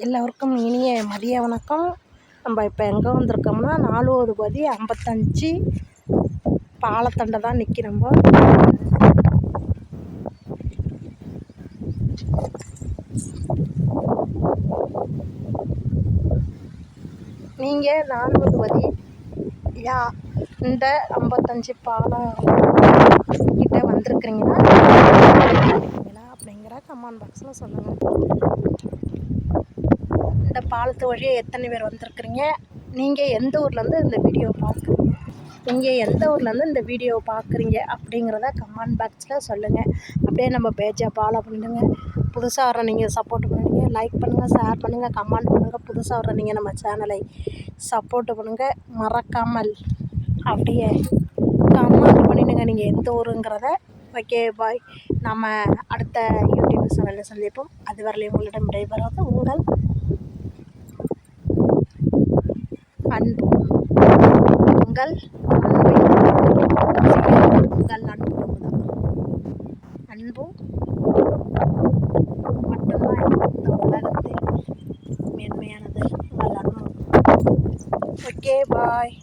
எல்லோருக்கும் இனிய மதிய வணக்கம். நம்ம இப்போ எங்கே வந்திருக்கோம்னா 4வது பதி 55 பாலத்தண்டை தான் நிற்கிறோம். நீங்கள் 4வது பதி இந்த 55 பாலம் கிட்ட வந்திருக்கிறீங்கன்னா அப்படிங்கிற கமெண்ட் பாக்ஸில் சொல்லுங்கள். இந்த பாலத்து வழியாக எத்தனை பேர் வந்திருக்கிறீங்க? நீங்கள் எந்த ஊர்லேருந்து இந்த வீடியோவை பார்க்குறீங்க அப்படிங்கிறத கமெண்ட் பாக்ஸில் சொல்லுங்கள். அப்படியே நம்ம பேஜை ஃபாலோ பண்ணுங்க. புதுசாக வர நீங்கள் சப்போர்ட் பண்ணுங்க, லைக் பண்ணுங்கள், ஷேர் பண்ணுங்கள், கமெண்ட் பண்ணுங்கள். புதுசாக வர நீங்கள் நம்ம சேனலை சப்போர்ட் பண்ணுங்கள். மறக்காமல் அப்படியே கமெண்ட் பண்ணிடுங்க நீங்கள் எந்த ஊருங்கிறத. ஓகே, பாய். நம்ம அடுத்த யூடியூப் சேனலில் சந்திப்போம். அது வரலையும் உங்களிடம் விடைபெறுவது உங்கள் அன்பு. உங்கள் அன்பு மட்டும்தான் இந்த உலகத்தில் மேன்மையானது. உங்கள் அன்பு. ஓகே, பாய்.